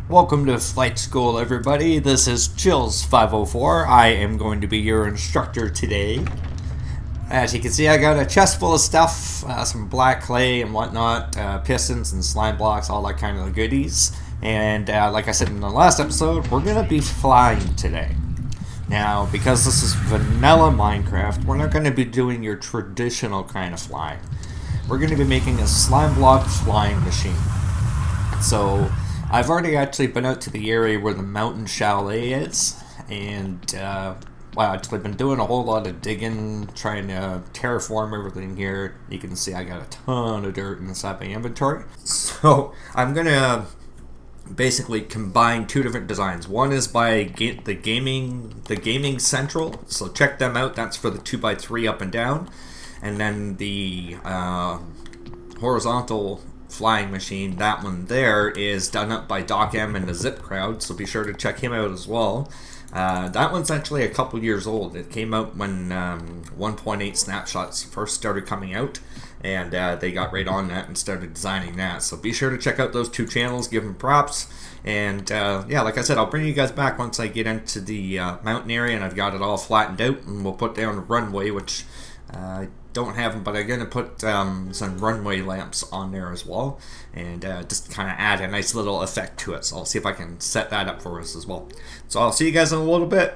Welcome to Flight School, everybody. This is Chills504. I am going to be your instructor today. As you can see, I got a chest full of stuff, some black clay and whatnot, pistons and slime blocks, all that kind of goodies. And like I said in the last episode, we're going to be flying today. Now, because this is vanilla Minecraft, we're not going to be doing your traditional kind of flying. We're going to be making a slime block flying machine. So I've already actually been out to the area where the mountain chalet is, and well, I've actually been doing a whole lot of digging, trying to terraform everything here. You can see I got a ton of dirt inside my inventory. So I'm gonna basically combine two different designs. One is by the gaming central, so check them out. That's for the 2x3 up and down, and then the horizontal flying machine, that one there is done up by Doc M and the Zip Crowd, so be sure to check him out as well. That one's actually a couple years old. It came out when 1.8 snapshots first started coming out, and they got right on that and started designing that. So be sure to check out those two channels, give them props, and yeah, like I said, I'll bring you guys back once I get into the mountain area and I've got it all flattened out, and we'll put down a runway, which don't have them, but I'm going to put some runway lamps on there as well, and just kind of add a nice little effect to it. So I'll see if I can set that up for us as well. So I'll see you guys in a little bit.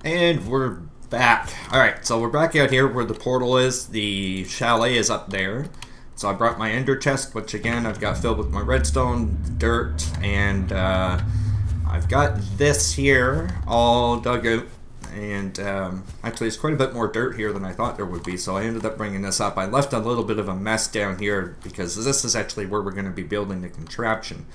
And we're back. Alright, so we're back out here where the portal is. The chalet is up there. So I brought my ender chest, which again I've got filled with my redstone, dirt, and I've got this here all dug out. And actually it's quite a bit more dirt here than I thought there would be, so I ended up bringing this up. I left a little bit of a mess down here because this is actually where we're going to be building the contraption.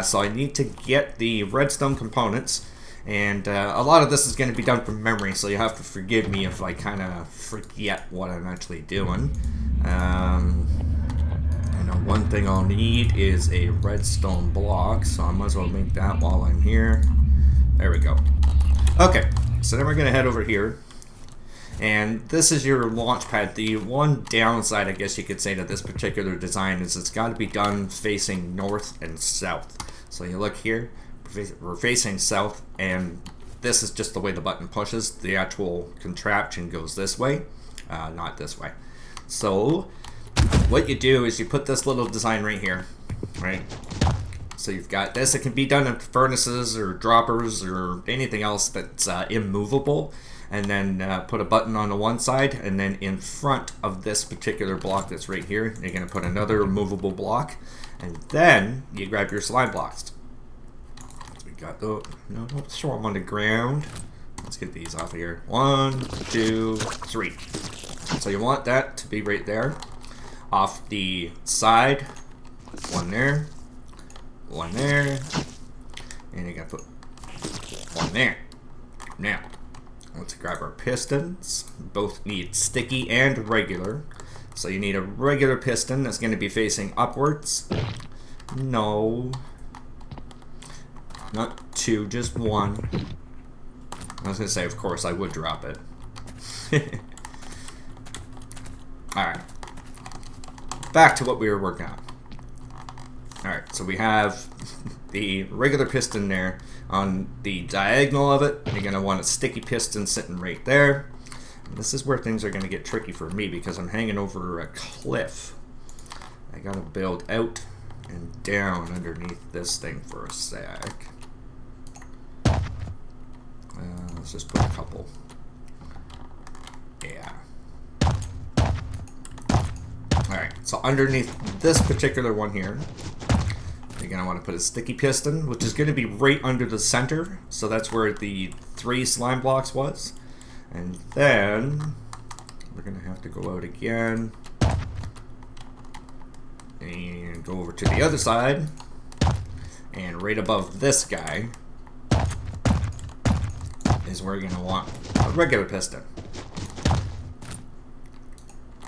So I need to get the redstone components, and a lot of this is going to be done from memory, so you have to forgive me if I kind of forget what I'm actually doing. I know one thing I'll need is a redstone block, so I might as well make that while I'm here. There we go. Okay. So then we're going to head over here, and this is your launch pad. The one downside, I guess you could say, to this particular design is it's got to be done facing north and south. So you look here, we're facing south, and this is just the way the button pushes. The actual contraption goes this way, not this way. So what you do is you put this little design right here, right? So you've got this. It can be done in furnaces or droppers or anything else that's immovable, and then put a button on the one side, and then in front of this particular block that's right here, you're going to put another movable block, and then you grab your slime blocks. So we got the don't throw them on the ground. Let's get these off of here. 1, 2, 3. So you want that to be right there, off the side. One there. One there, and you gotta put one there. Now, let's grab our pistons. Both need sticky and regular. So you need a regular piston that's going to be facing upwards. No, not two, just one. I was gonna say, of course, I would drop it. Alright, back to what we were working on. Alright, so we have the regular piston there. On the diagonal of it, you're going to want a sticky piston sitting right there. And this is where things are going to get tricky for me because I'm hanging over a cliff. I got to build out and down underneath this thing for a sec. Let's just put a couple. Yeah. Alright, so underneath this particular one here, you're going to want to put a sticky piston, which is going to be right under the center. So that's where the 3 slime blocks was. And then we're going to have to go out again and go over to the other side. And right above this guy is where you're going to want a regular piston.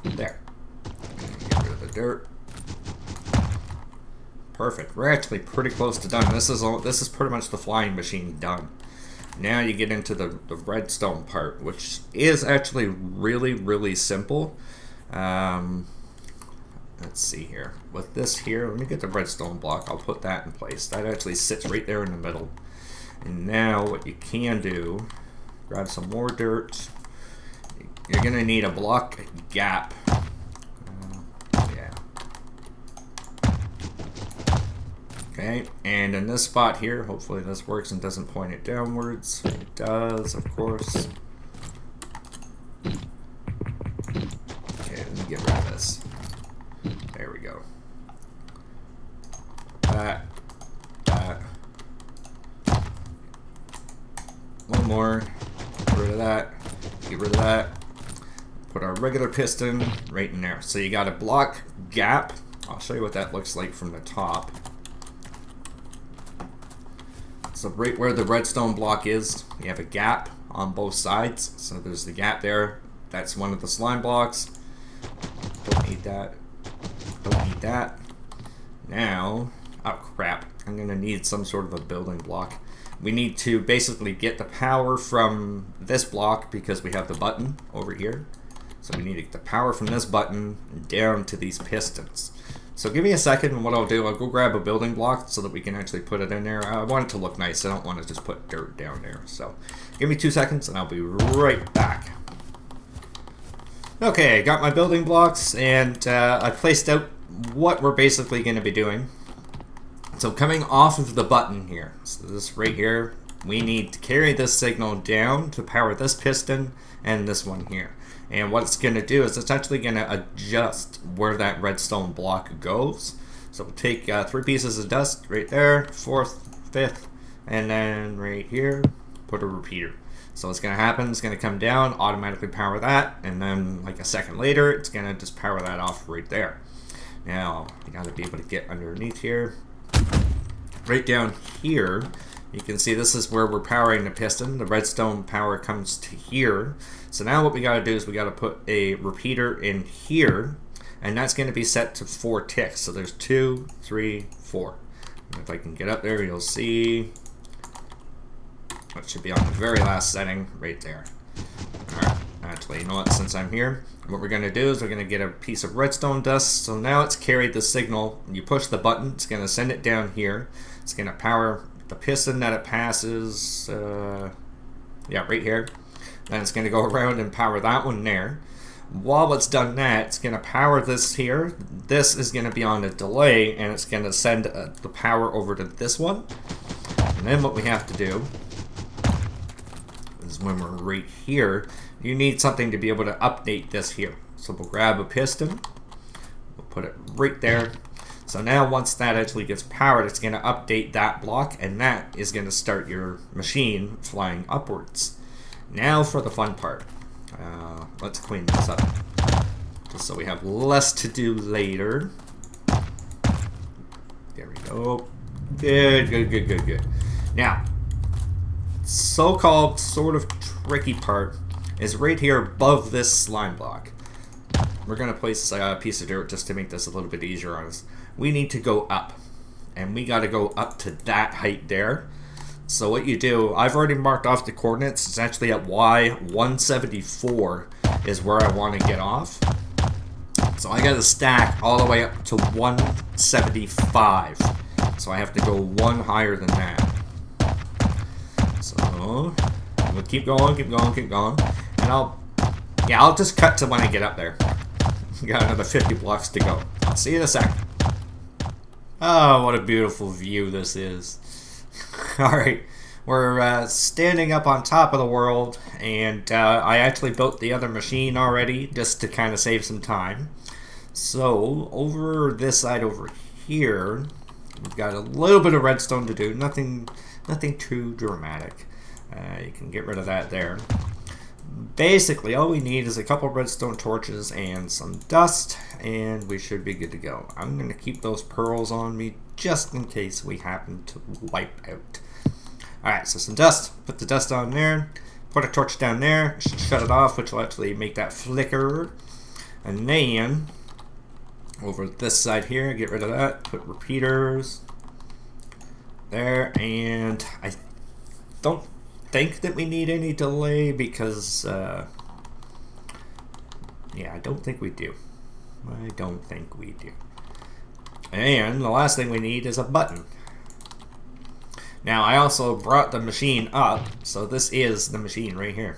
There. And get rid of the dirt. Perfect. We're actually pretty close to done. This is pretty much the flying machine done. Now you get into the redstone part, which is actually really, really simple. let's see here. With this here, let me get the redstone block. I'll put that in place. That actually sits right there in the middle. And now what you can do, grab some more dirt. You're gonna need a block gap. Yeah. Okay, and in this spot here, hopefully this works and doesn't point it downwards. It does, of course. Okay, let me get rid of this. There we go. That. One more. Get rid of that. Get rid of that. Put our regular piston right in there. So you got a block gap. I'll show you what that looks like from the top. So right where the redstone block is, you have a gap on both sides. So there's the gap there. That's one of the slime blocks. Don't need that. Don't need that. Now, oh crap. I'm gonna need some sort of a building block. We need to basically get the power from this block because we have the button over here. So we need to get the power from this button down to these pistons. So give me a second, and what I'll do, I'll go grab a building block so that we can actually put it in there. I want it to look nice. I don't want to just put dirt down there. So give me 2 seconds, and I'll be right back. Okay, I got my building blocks, and I placed out what we're basically going to be doing. So coming off of the button here, so this right here, we need to carry this signal down to power this piston and this one here. And what it's going to do is it's actually going to adjust where that redstone block goes. So we'll take 3 pieces of dust right there, 4th, 5th, and then right here, put a repeater. So what's going to happen, it's going to come down, automatically power that, and then like a second later, it's going to just power that off right there. Now, you got to be able to get underneath here. Right down here, you can see this is where we're powering the piston. The redstone power comes to here. So now what we got to do is we got to put a repeater in here, and that's going to be set to 4 ticks. So there's 2, 3, 4. And if I can get up there, you'll see that should be on the very last setting right there. Alright, actually, you know what, since I'm here, what we're going to do is we're going to get a piece of redstone dust. So now it's carried the signal. You push the button, it's going to send it down here. It's going to power the piston that it passes, yeah, right here. Then it's going to go around and power that one there. While it's done that, it's going to power this here. This is going to be on a delay, and it's going to send the power over to this one. And then what we have to do is when we're right here, you need something to be able to update this here. So we'll grab a piston, we'll put it right there. So now once that actually gets powered, it's going to update that block, and that is going to start your machine flying upwards. Now for the fun part. Let's clean this up, just so we have less to do later. There we go. Good, good, good, good, good. Now, so-called sort of tricky part is right here above this slime block. We're going to place a piece of dirt just to make this a little bit easier on us. We need to go up, and we got to go up to that height there. So what you do, I've already marked off the coordinates. It's actually at Y174 is where I want to get off. So I got to stack all the way up to 175. So I have to go one higher than that. So we'll keep going, keep going, keep going. And I'll just cut to when I get up there. Got another 50 blocks to go. I'll see you in a sec. Oh, what a beautiful view this is. Alright, we're standing up on top of the world, and I actually built the other machine already just to kind of save some time. So over this side over here, we've got a little bit of redstone to do, nothing too dramatic. You can get rid of that there. Basically, all we need is a couple redstone torches and some dust, and we should be good to go. I'm going to keep those pearls on me just in case we happen to wipe out. Alright, so some dust. Put the dust on there. Put a torch down there. Shut it off, which will actually make that flicker. And then, over this side here, get rid of that. Put repeaters there, and I don't think that we need any delay because, yeah, I don't think we do. I don't think we do. And the last thing we need is a button. Now, I also brought the machine up, so this is the machine right here.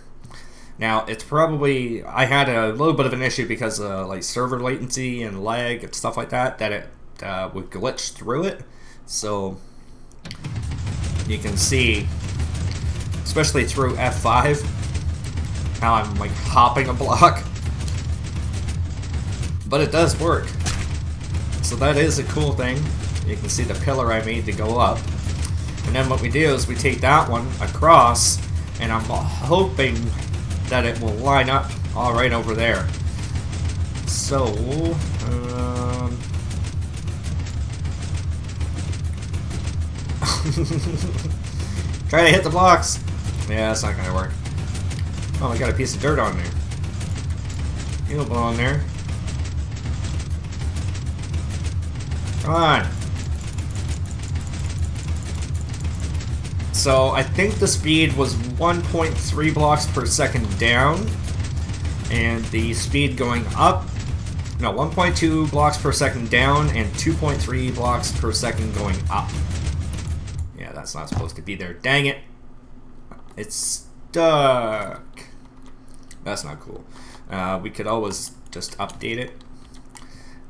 Now, it's probably, I had a little bit of an issue because of like server latency and lag and stuff like that, that it would glitch through it. So, you can see, especially through F5, how I'm like hopping a block. But it does work. So that is a cool thing. You can see the pillar I made to go up. And then what we do is we take that one across, and I'm hoping that it will line up all right over there. So, try to hit the blocks. Yeah, that's not gonna work. Oh, I got a piece of dirt on there. It'll belong there. Come on. So I think the speed was 1.3 blocks per second down, and the speed going up, no, 1.2 blocks per second down and 2.3 blocks per second going up. Yeah, that's not supposed to be there. Dang it. It's stuck. That's not cool. We could always just update it.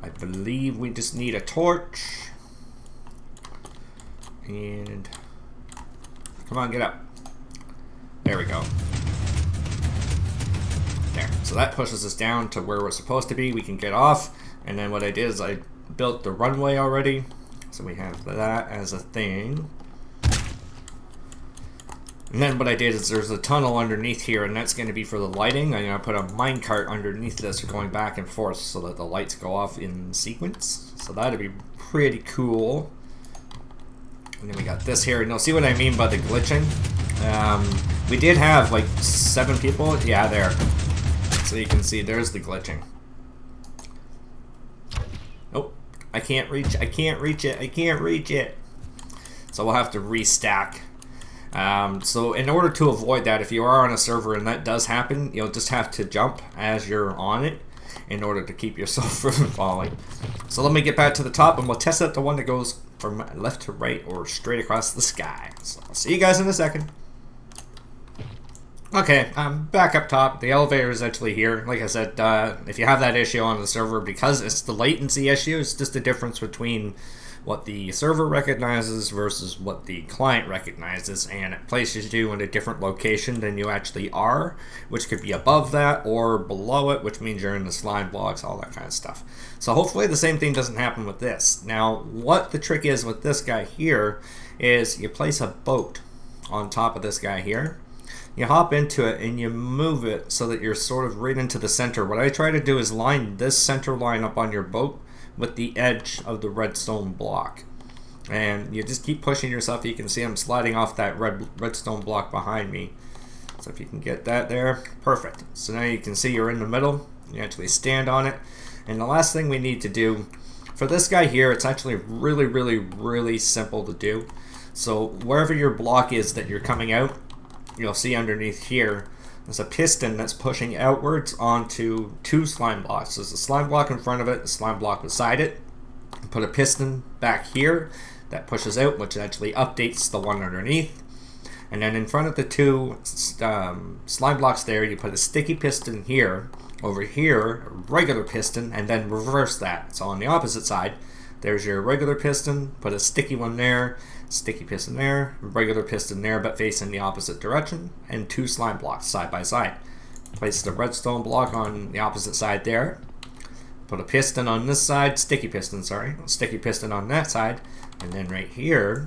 I believe we just need a torch. And come on, get up. There we go. There. So that pushes us down to where we're supposed to be. We can get off. And then what I did is I built the runway already. So we have that as a thing. And then what I did is there's a tunnel underneath here, and that's going to be for the lighting. I'm going to put a minecart underneath this going back and forth so that the lights go off in sequence. So that'd be pretty cool. And then we got this here. And you'll see what I mean by the glitching. We did have like 7 people. Yeah, there. So you can see there's the glitching. Oh, I can't reach. I can't reach it. I can't reach it. So we'll have to restack. So in order to avoid that, if you are on a server and that does happen, you'll just have to jump as you're on it in order to keep yourself from falling. So let me get back to the top and we'll test out the one that goes from left to right or straight across the sky. So I'll see you guys in a second. Okay, I'm back up top. The elevator is actually here. Like I said, if you have that issue on the server, because it's the latency issue, it's just the difference between what the server recognizes versus what the client recognizes, and it places you in a different location than you actually are, which could be above that or below it, which means you're in the slime blocks, all that kind of stuff. So hopefully the same thing doesn't happen with this. Now, what the trick is with this guy here is you place a boat on top of this guy here. You hop into it and you move it so that you're sort of right into the center. What I try to do is line this center line up on your boat with the edge of the redstone block, and you just keep pushing yourself. You can see I'm sliding off that redstone block behind me. So if you can get that there, perfect. So now you can see you're in the middle. You actually stand on it. And the last thing we need to do for this guy here, it's actually really simple to do. So wherever your block is that you're coming out, you'll see underneath here there's a piston that's pushing outwards onto 2 slime blocks. There's a slime block in front of it, a slime block beside it. Put a piston back here that pushes out, which actually updates the one underneath. And then in front of the 2 slime blocks there, you put a sticky piston here. Over here, a regular piston, and then reverse that. So on the opposite side, there's your regular piston, put a sticky one there, sticky piston there, regular piston there, but facing the opposite direction, and 2 slime blocks side by side. Place the redstone block on the opposite side there, put a piston on this side, sticky piston on that side, and then right here,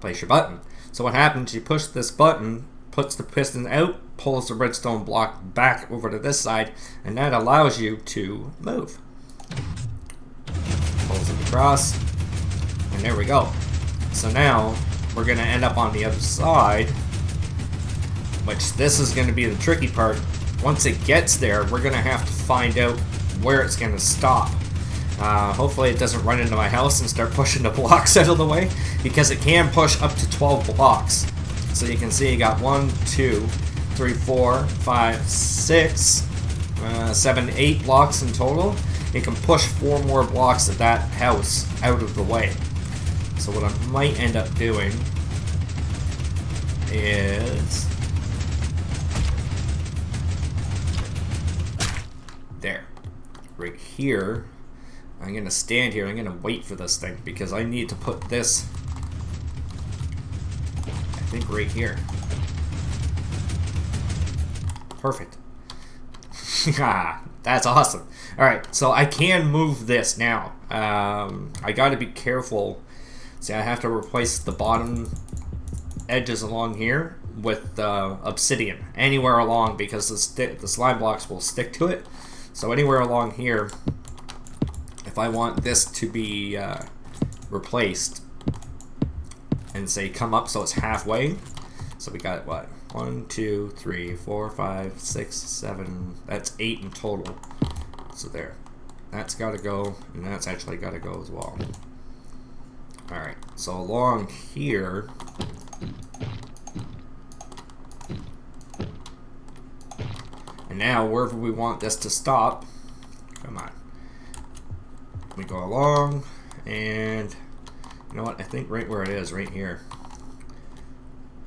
place your button. So what happens, you push this button, puts the piston out, pulls the redstone block back over to this side, and that allows you to move. Pulls it across, and there we go. So now we're going to end up on the other side, which this is going to be the tricky part. Once it gets there, we're going to have to find out where it's going to stop. Hopefully it doesn't run into my house and start pushing the blocks out of the way, because it can push up to 12 blocks. So you can see you got 1, 2, 3, 4, 5, 6, 7, 8 blocks in total. it can push 4 more blocks of that house out of the way. So what I might end up doing is there, right here. I'm gonna stand here. I'm gonna wait for this thing because I need to put this, I think, right here. Perfect. That's awesome. Alright, so I can move this now. I gotta be careful. See, I have to replace the bottom edges along here with obsidian. Anywhere along, because the slime blocks will stick to it. So anywhere along here, if I want this to be replaced, and say come up so it's halfway. So we got what? 1, 2, 3, 4, 5, 6, 7. That's 8 in total. So there. That's got to go, and that's actually got to go as well. Alright, so along here, and now wherever we want this to stop, come on. We go along, and you know what? I think right where it is, right here,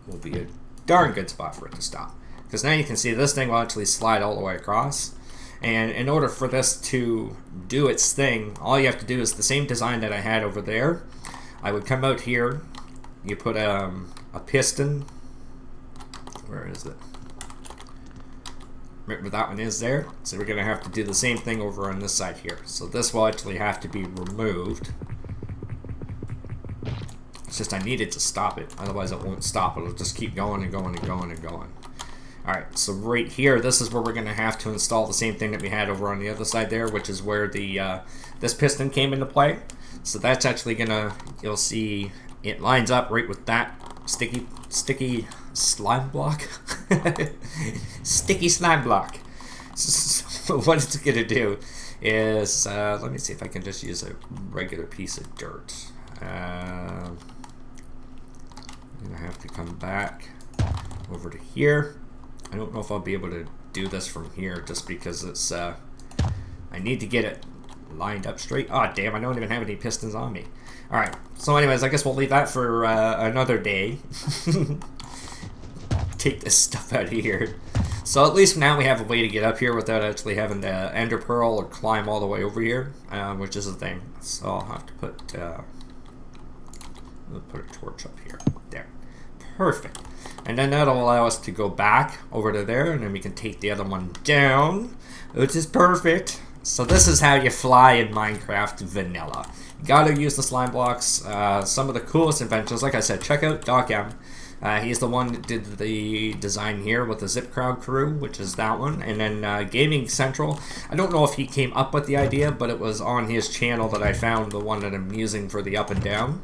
will be a darn good spot for it to stop. Because now you can see this thing will actually slide all the way across. And in order for this to do its thing, all you have to do is the same design that I had over there. I would come out here, you put a piston. Where is it? Right where that one is there. So we're going to have to do the same thing over on this side here. So this will actually have to be removed. It's just I needed to stop it, otherwise it won't stop. It'll just keep going and going and going and going. Alright, so right here, this is where we're going to have to install the same thing that we had over on the other side there, which is where the this piston came into play. So that's actually going to, you'll see, it lines up right with that sticky slime block. Sticky slime block. So what it's going to do is, let me see if I can just use a regular piece of dirt. I'm going to have to come back over to here. I don't know if I'll be able to do this from here just because it's, I need to get it lined up straight. Oh, damn, I don't even have any pistons on me. Alright, so anyways, I guess we'll leave that for another day. Take this stuff out of here. So at least now we have a way to get up here without actually having to ender pearl or climb all the way over here, which is a thing. So I'll have to put a torch up here. There. Perfect. And then that'll allow us to go back over to there, and then we can take the other one down, which is perfect. So this is how you fly in Minecraft vanilla. You gotta use the slime blocks. Some of the coolest inventions, like I said, check out Doc M. He's the one that did the design here with the Zip Crowd crew, which is that one. And then Gaming Central, I don't know if he came up with the idea, but it was on his channel that I found the one that I'm using for the up and down,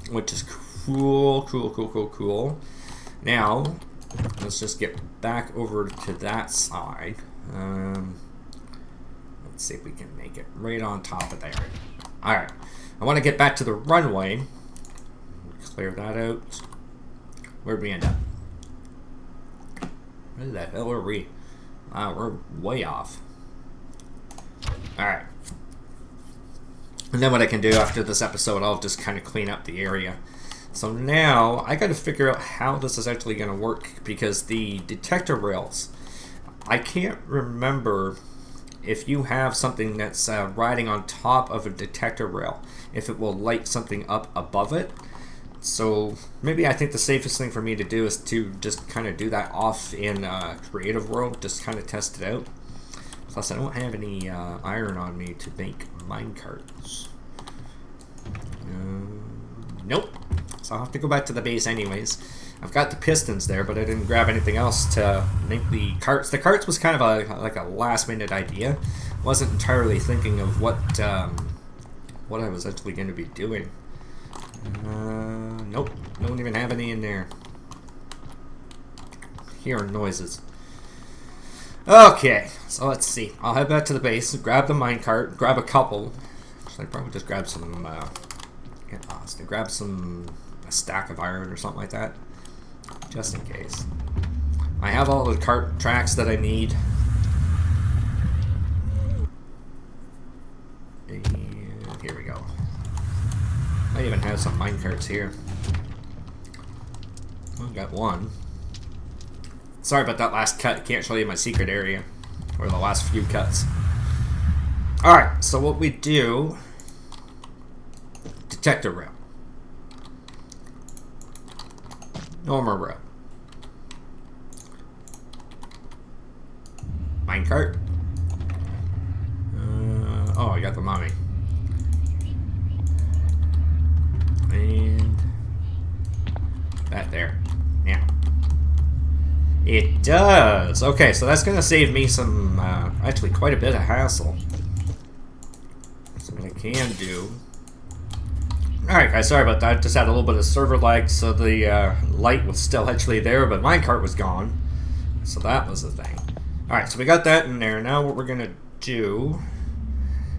which is cool, cool, cool, cool, cool. Now, let's just get back over to that side. Let's see if we can make it right on top of there. Alright, I want to get back to the runway. Clear that out. Where'd we end up? Where the hell are we? We're way off. Alright. And then what I can do after this episode, I'll just kind of clean up the area. So now, I got to figure out how this is actually going to work, because the detector rails, I can't remember if you have something that's riding on top of a detector rail, if it will light something up above it. So maybe I think the safest thing for me to do is to just kind of do that off in Creative World, just kind of test it out. Plus I don't have any iron on me to make minecarts. Nope. So I'll have to go back to the base anyways. I've got the pistons there, but I didn't grab anything else to make the carts. The carts was kind of like a last-minute idea. Wasn't entirely thinking of what I was actually going to be doing. Nope. Don't even have any in there. Hearing noises. Okay, so let's see. I'll head back to the base, grab the minecart, grab a couple. Actually, I'd probably just grab some, get lost, and grab a stack of iron or something like that, just in case. I have all the cart tracks that I need. might even have some minecarts here. I've got one. Sorry about that last cut. Can't show you my secret area. Or the last few cuts. Alright, so what we do... Detector rail. Normal rail. Minecart. Oh, I got the mommy. And... that there. Now. It does! Okay, so that's gonna save me some, actually quite a bit of hassle. So what I can do... Alright guys, sorry about that. Just had a little bit of server lag, so the light was still actually there, but minecart was gone. So that was the thing. Alright, so we got that in there. Now what we're gonna do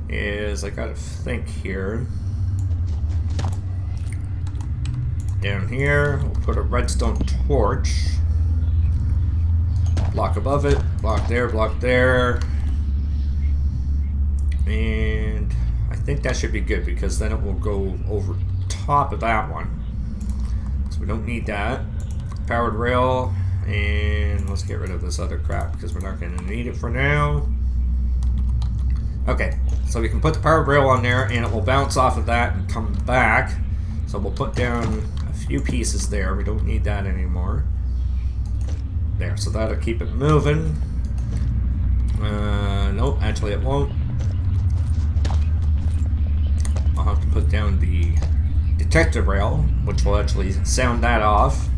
is, I gotta think here. Down here, we'll put a redstone torch. Block above it, block there. And I think that should be good because then it will go over top of that one. So we don't need that. Powered rail, and let's get rid of this other crap because we're not going to need it for now. Okay, so we can put the powered rail on there and it will bounce off of that and come back. So we'll put down a few pieces there. We don't need that anymore. There, so that'll keep it moving. Nope, actually it won't. I'll have to put down the detector rail, which will actually sound that off.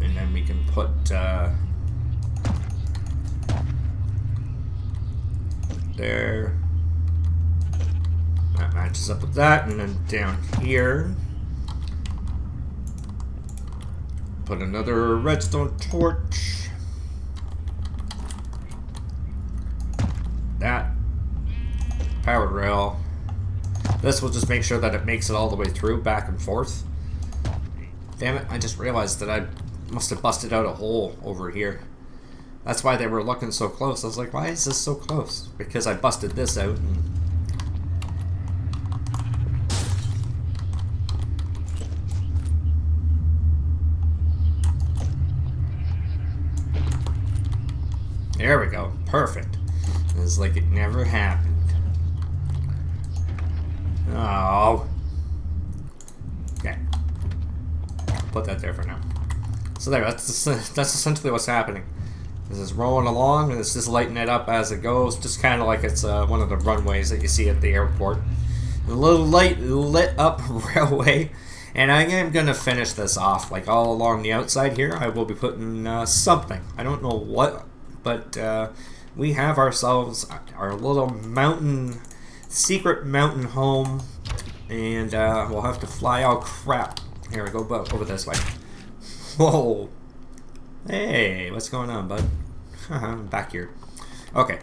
And then we can put there. That matches up with that, and then down here. Put another redstone torch. That. Powered rail. This will just make sure that it makes it all the way through, back and forth. Damn it, I just realized that I must have busted out a hole over here. That's why they were looking so close. I was like, why is this so close? Because I busted this out and... There we go. Perfect. It's like it never happened. Oh. Okay. Put that there for now. So there, that's essentially what's happening. This is rolling along and it's just lighting it up as it goes. Just kind of like it's one of the runways that you see at the airport. A little light lit up railway. And I am going to finish this off. Like all along the outside here, I will be putting something. I don't know what... But we have ourselves our little mountain, secret mountain home, and we'll have to fly. Oh crap! Here we go, over this way. Whoa! Hey, what's going on, bud? I'm back here. Okay,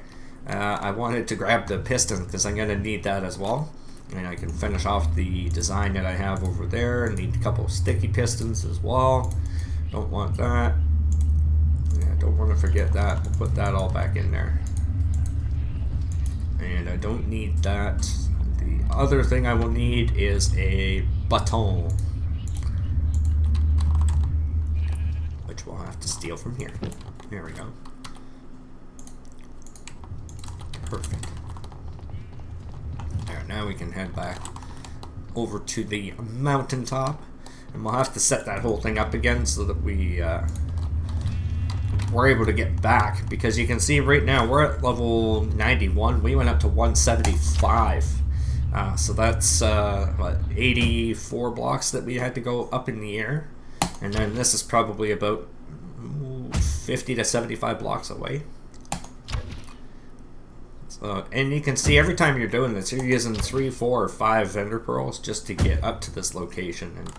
I wanted to grab the piston because I'm gonna need that as well, and I can finish off the design that I have over there. I need a couple of sticky pistons as well. Don't want that. Don't want to forget that. We'll put that all back in there. And I don't need that. The other thing I will need is a baton, which we'll have to steal from here. There we go. Perfect. There, now we can head back over to the mountaintop. And we'll have to set that whole thing up again so that we're able to get back, because you can see right now we're at level 91. We went up to 175, so that's what, 84 blocks that we had to go up in the air, and then this is probably about 50 to 75 blocks away. So, and you can see every time you're doing this, you're using 3, 4, or 5 ender pearls just to get up to this location, and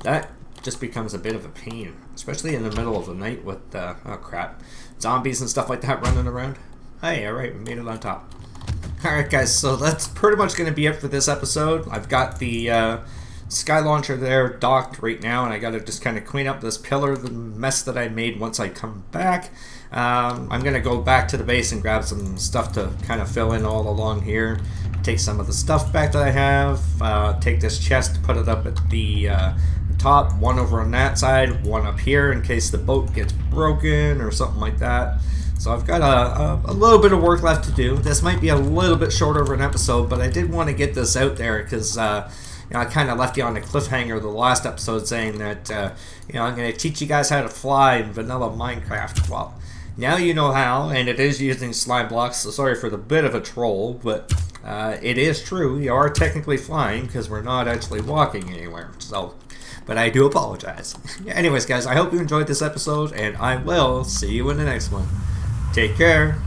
that just becomes a bit of a pain, especially in the middle of the night with oh crap, zombies and stuff like that running around. Hey, alright, we made it on top. Alright guys, so that's pretty much going to be it for this episode. I've got the sky launcher there docked right now, and I gotta just kind of clean up this pillar, the mess that I made once I come back. I'm gonna go back to the base and grab some stuff to kind of fill in all along here. Take some of the stuff back that I have. Take this chest, put it up at the top, one over on that side, one up here in case the boat gets broken or something like that. So I've got a little bit of work left to do. This might be a little bit shorter of an episode, but I did want to get this out there because you know, I kind of left you on a cliffhanger the last episode saying that you know, I'm going to teach you guys how to fly in vanilla Minecraft. Well, now you know how, and it is using slime blocks, so sorry for the bit of a troll, but it is true. You are technically flying because we're not actually walking anywhere. So, but I do apologize. Anyways, guys, I hope you enjoyed this episode, and I will see you in the next one. Take care.